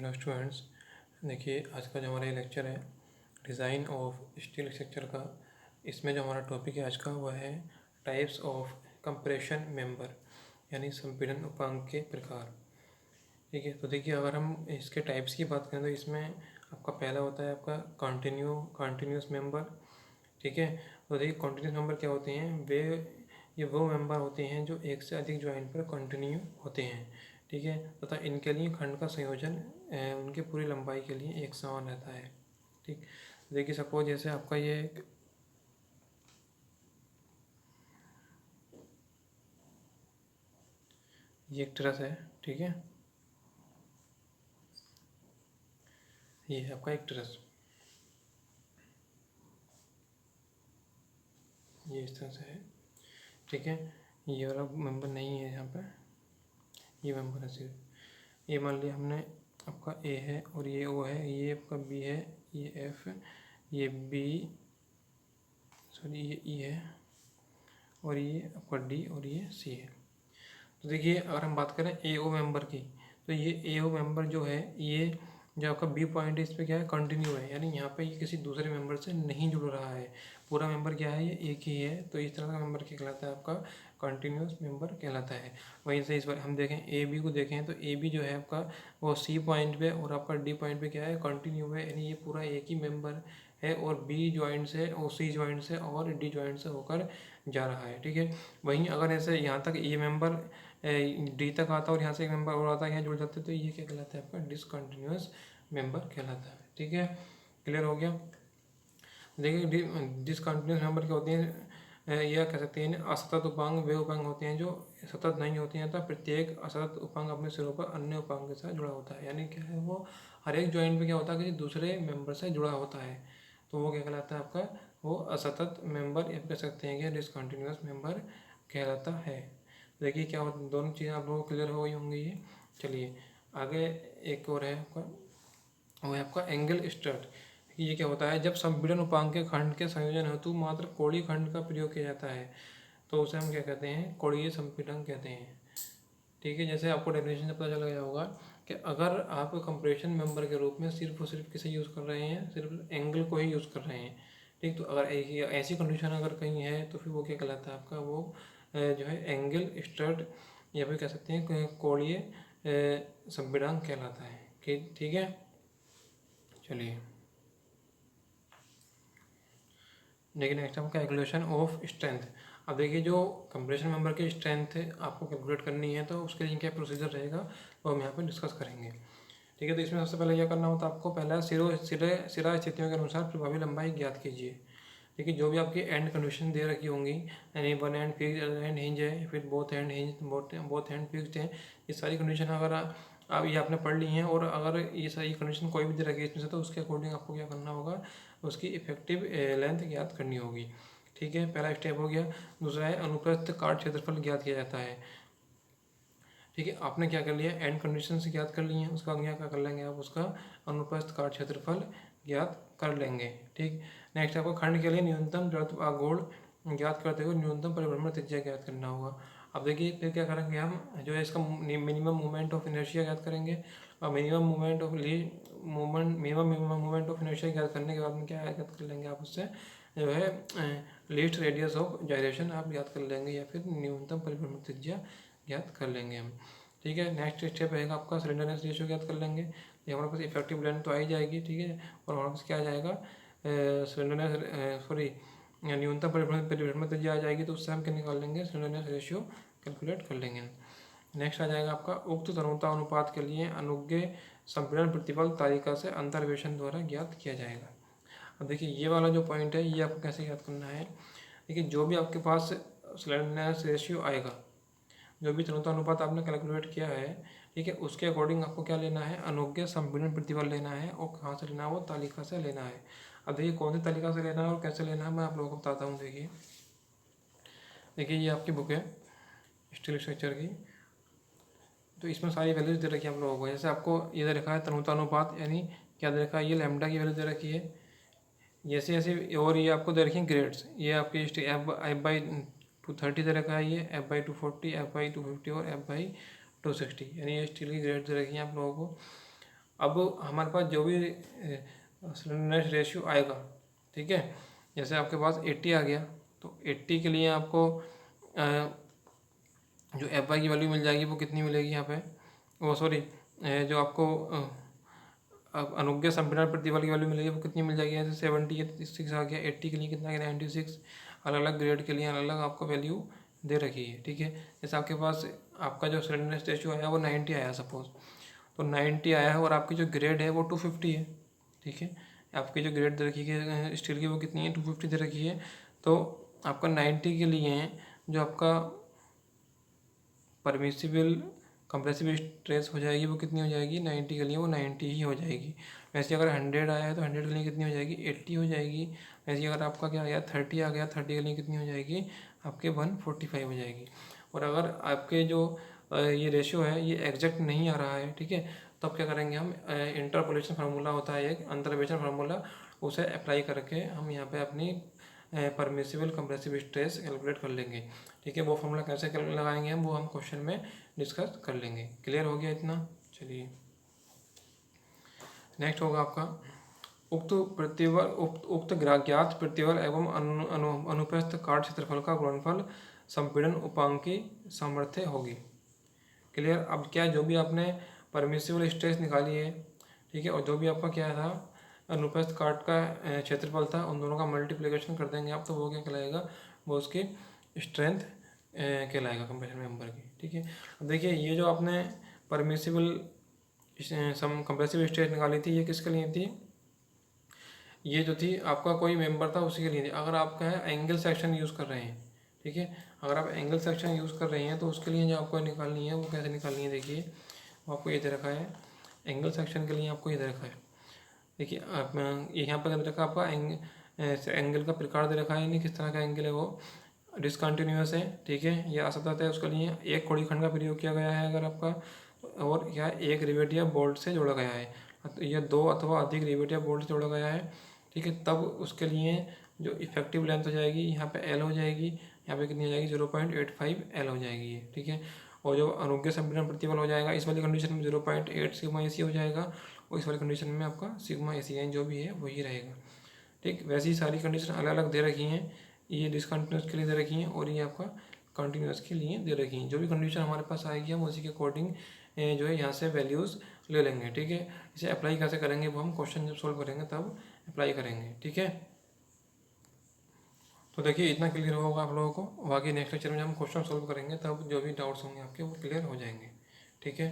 Hello students, देखिए आज का जो हमारा ये लेक्चर है डिज़ाइन ऑफ स्टील स्ट्रक्चर का। इसमें जो हमारा टॉपिक है आज का वह है टाइप्स ऑफ कंप्रेशन मेंबर, यानी संपीड़न उपांग के प्रकार। ठीक है, तो देखिए अगर हम इसके टाइप्स की बात करें तो इसमें आपका पहला होता है आपका कॉन्टिन्यूस मेंबर। ठीक है, तो देखिए कॉन्टिन्यूस मेंबर क्या होते हैं, ये वो मेंबर होते हैं जो एक से अधिक ज्वाइंट पर कंटिन्यू होते हैं। ठीक है, तथा इनके लिए खंड का संयोजन उनके पूरी लंबाई के लिए एक समान रहता है। ठीक, देखिए सपोज जैसे आपका ये एक ट्रस है। ठीक है, ये है आपका एक ट्रस, ये इस तरह से है। ठीक है, ये वाला मेंबर नहीं है यहाँ पे, ये मेंबर है सिर्फ। ये मान लिया हमने आपका ए है और ये ओ है, ये आपका बी है, ये एफ, ये बी, सॉरी ये ई है, और ये आपका डी और ये सी है। तो देखिए अगर हम बात करें ए ओ मेंबर की, तो ये ए ओ मेंबर जो है, ये जो आपका बी पॉइंट है इस पर क्या है, कंटिन्यू है, यानी यहाँ पे ये किसी दूसरे मेंबर से नहीं जुड़ रहा है। पूरा मेंबर क्या है, ये एक ही है। तो इस तरह का मेंबर क्या कहलाता है, आपका कंटिन्यूस मेंबर कहलाता है। वहीं से इस बार हम देखें ए बी को देखें, तो ए बी जो है आपका वो सी पॉइंट पे और आपका डी पॉइंट पे क्या है, कंटिन्यू है, यानी ये पूरा एक ही मेंबर है और बी ज्वाइंट से और सी ज्वाइंट से और डी ज्वाइंट से होकर जा रहा है। ठीक है, वहीं अगर ऐसे यहाँ तक ये मेंबर डी तक आता है और यहाँ से एक मेंबर और आता है, यहाँ जुड़ जाते हैं, तो ये क्या कहलाता है, आपका डिसकंटिन्यूस मेंबर कहलाता है। ठीक है, क्लियर हो गया। देखिए डिसकंटिन्यूस मेंबर क्या होते हैं, यह कह सकते हैं असतत उपांग वे उपांग होते हैं जो सतत नहीं होते हैं, तो प्रत्येक असतत उपांग अपने सिरों पर अन्य उपांग के साथ जुड़ा होता है। यानी क्या है, वो हर एक ज्वाइंट में क्या होता है, किसी दूसरे मेंबर से जुड़ा होता है, तो वो क्या कहलाता है, आपका वो असतत मेंबर या कह सकते हैं कि डिसकंटिन्यूस मेंबर कहलाता है। देखिए क्या होता है, दोनों चीज़ें आप लोगों को क्लियर हो गई होंगी ये। चलिए आगे एक और है आपका, वो है आपका एंगल स्टड। ये क्या होता है, जब संपीड़न उपांग के खंड के संयोजन हेतु मात्र कोणीय खंड का प्रयोग किया जाता है, तो उसे हम क्या कहते हैं, कोणीय संपीड़न कहते हैं। ठीक है, जैसे आपको डेफिनेशन से पता चल गया होगा कि अगर आप कंप्रेशन मेंबर के रूप में सिर्फ और सिर्फ किसे यूज़ कर रहे हैं, सिर्फ एंगल को ही यूज़ कर रहे हैं। ठीक, तो अगर ऐसी कंडीशन अगर कहीं है तो फिर वो क्या कहलाता है, आपका वो जो है एंगल स्टड या फिर कह सकते हैं कोणीय संपीड़न कहलाता है। ठीक है, चलिए देखिए नेक्स्ट आपका कैलकुलेशन ऑफ स्ट्रेंथ। अब देखिए जो कंप्रेशन मेंबर की स्ट्रेंथ आपको कैलकुलेट करनी है, तो उसके लिए क्या प्रोसीजर रहेगा वो हम यहाँ पे डिस्कस करेंगे। ठीक है, तो इसमें सबसे पहले क्या करना होता है आपको, पहला सिरा स्थितियों के अनुसार प्रभावी लंबाई ज्ञात कीजिए। देखिए जो भी आपकी एंड कंडीशन दे रखी होंगी, यानी one and fix and hinge है, फिर both and hinge both and fixed है, ये सारी कंडीशन अगर आप ये आपने पढ़ ली हैं और अगर ये सारी कंडीशन कोई भी दे रखी है इसमें से, तो उसके अकॉर्डिंग आपको क्या करना होगा, उसकी इफेक्टिव लेंथ ज्ञात करनी होगी। ठीक है, पहला स्टेप हो गया। दूसरा है अनुप्रस्थ काट क्षेत्रफल ज्ञात किया जाता है। ठीक है, आपने क्या कर लिया, एंड कंडीशन से ज्ञात कर ली है, उसका क्या कर लेंगे आप, उसका अनुप्रस्थ काट क्षेत्रफल ज्ञात कर लेंगे। ठीक, नेक्स्ट आपको खंड के लिए न्यूनतम जड़त्व आघूर्ण ज्ञात करते हुए न्यूनतम परिभ्रमण त्रिज्या ज्ञात करना होगा। अब देखिए फिर क्या करेंगे, हम जो है इसका मिनिमम मोमेंट ऑफ इनर्शिया ज्ञात करेंगे, और minimum moment of minimum moment of inertia ज्ञात करने के बाद में क्या ज्ञात कर लेंगे आप, उससे जो है लीस्ट रेडियस ऑफ जायरेशन आप ज्ञात कर लेंगे, या फिर न्यूनतम परिभ्रमण त्रिज्या ज्ञात कर लेंगे हम। ठीक है, नेक्स्ट स्टेप रहेगा आपका स्लेंडरनेस रेशियो ज्ञात कर लेंगे। ये हमारे पास इफेक्टिव लेंथ तो आ ही जाएगी। ठीक है, और हमारे पास क्या आ जाएगा, स्लेंडरनेस सॉरी न्यूनतम परिभ्रमण त्रिज्या आ जाएगी, तो उससे हम क्या निकाल लेंगे, स्लेंडरनेस रेशियो कैलकुलेट कर लेंगे। नेक्स्ट आ जाएगा आपका उक्त तरुणता अनुपात के लिए अनुज्ञेय संपीड़न प्रतिबल तालिका से अंतर्वेशन द्वारा ज्ञात किया जाएगा। अब देखिए ये वाला जो पॉइंट है, ये आपको कैसे ज्ञात करना है। देखिए जो भी आपके पास स्लेंडरनेस रेशियो आएगा, जो भी तरुणता अनुपात आपने कैलकुलेट किया है, ठीक है, उसके अकॉर्डिंग आपको क्या लेना है, अनुज्ञेय संपीड़न प्रतिबल लेना है, और कहाँ से लेना है, वो तालिका से लेना है। अब देखिए कौन सी तालिका से लेना है और कैसे लेना है, मैं आप लोगों को बताता हूँ। देखिए ये आपकी बुक है स्टील स्ट्रक्चर की, तो इसमें सारी वैल्यूज दे रखी है आप लोगों को। जैसे आपको ये दे रखा है तरुणता अनुपात, यानी क्या दे रखा है, ये लैम्डा की वैल्यू दे रखी है, जैसे जैसे, और ये आपको दे रखी है ग्रेड्स, ये आपकी F/230 दे रखा है, ये F/240, F/250 और F/260, यानी ये स्टील की ग्रेड दे रखी है आप लोगों को। अब हमारे पास जो भी स्लैंडरनेस रेशियो आएगा, ठीक है, जैसे आपके पास 80 आ गया, तो 80 के लिए आपको जो एफ वाई की वैल्यू मिल जाएगी वो कितनी मिलेगी यहाँ पे, वो सॉरी जो आपको अब अनुज्ञा संपीड़न प्रतिबल की वैल्यू मिलेगी वो कितनी मिल जाएगी, जैसे 76 आ गया, 80 के लिए कितना आ गया 96, अलग अलग ग्रेड के लिए अलग अलग आपको वैल्यू दे रखी है, ठीक है। जैसे आपके पास आपका जो स्लैंडरनेस रेशियो आया वो 90 आया सपोज, तो 90 आया है और आपकी जो ग्रेड है वो 250 है, ठीक है। आपकी जो ग्रेड दे रखी है स्टील की वो कितनी है 250 दे रखी है, तो आपका 90 के लिए जो आपका परमिसिबल कंप्रेसिव स्ट्रेस हो जाएगी वो कितनी हो जाएगी 90 के लिए वो 90 ही हो जाएगी। वैसे अगर 100 आया है तो 100 के लिए कितनी हो जाएगी 80 हो जाएगी। वैसे अगर आपका क्या आ गया 30 आ गया, 30 के लिए कितनी हो जाएगी आपके 145 हो जाएगी। और अगर आपके जो ये रेशियो है ये एग्जैक्ट नहीं आ रहा है, ठीक है, तब क्या करेंगे हम इंटरपोलेशन फार्मूला होता है एक अंतर्वेशन फार्मूला, उसे अप्लाई करके हम यहाँ पे अपनी परमिसिबल कंप्रेसिव स्ट्रेस कैलकुलेट कर लेंगे, ठीक है। वो फॉर्मूला कैसे लगाएंगे हम, वो हम क्वेश्चन में डिस्कस कर लेंगे। क्लियर हो गया इतना? चलिए नेक्स्ट होगा आपका उक्त प्रतिबल उक्त ज्ञात प्रतिबल एवं अनुप्रस्थ काट क्षेत्रफल का गुणनफल संपीड़न उपांक की सामर्थ्य होगी। क्लियर? अब क्या जो भी आपने परमिसिबल स्ट्रेस निकाली है, ठीक है, और जो भी आपका क्या था अनुप्रस्थ काट का क्षेत्रफल था, उन दोनों का मल्टीप्लिकेशन कर देंगे आप, तो वो क्या कहलाएगा, वो उसकी स्ट्रेंथ कहलाएगा कंप्रेशन मेंबर की, ठीक है। अब देखिए ये जो आपने परमिसिबल कंप्रेसिव स्ट्रेस निकाली थी ये किसके लिए थी, ये जो थी आपका कोई मेंबर था उसी के लिए थी। अगर आपका है एंगल सेक्शन यूज़ कर रहे हैं, ठीक है, अगर आप एंगल सेक्शन यूज़ कर रहे हैं तो उसके लिए जो आपको निकालनी है वो कैसे निकालनी है, देखिए वो आपको ये दे रखा है, एंगल सेक्शन के लिए आपको ये दे रखा है, देखिए आप यहाँ पर दे रखा आपका एंगल का प्रकार दे रखा है, यानी किस तरह का एंगल है, वो डिसकंटिन्यूस है, ठीक है, ये असतत है, उसके लिए एक कोड़ी खंड का प्रयोग किया गया है अगर आपका, और या एक रिवेट या बोल्ट से जोड़ा गया है, या दो अथवा अधिक रिवेट या बोल्ट से जोड़ा गया है, ठीक है, तब उसके लिए जो इफेक्टिव लेंथ हो जाएगी यहाँ पे एल हो जाएगी, यहाँ पे कितनी हो जाएगी 0.85 एल हो जाएगी, ठीक है। और जो अनुज्ञेय संपीड़न प्रतिबल हो जाएगा इस वाली कंडीशन में 0.8 सिग्मा एसी हो जाएगा, और इस वाली कंडीशन में आपका सिग्मा एसी यानी जो भी है वही रहेगा, ठीक। वैसे ही सारी कंडीशन अलग अलग दे रखी हैं, ये डिसकंटिन्यूस के लिए दे रखी हैं और ये आपका कंटिन्यूस के लिए दे रखी हैं। जो भी कंडीशन हमारे पास आएगी हम उसी के अकॉर्डिंग जो है यहाँ से वैल्यूज़ ले लेंगे, ठीक है। इसे अप्लाई कैसे करेंगे वो हम क्वेश्चन जब सोल्व करेंगे तब अप्लाई करेंगे, ठीक है। तो देखिए इतना क्लियर होगा आप लोगों को, बाकी नेक्स्ट लेक्चर में हम क्वेश्चन सोल्व करेंगे तब जो भी डाउट्स होंगे आपके वो क्लियर हो जाएंगे, ठीक है।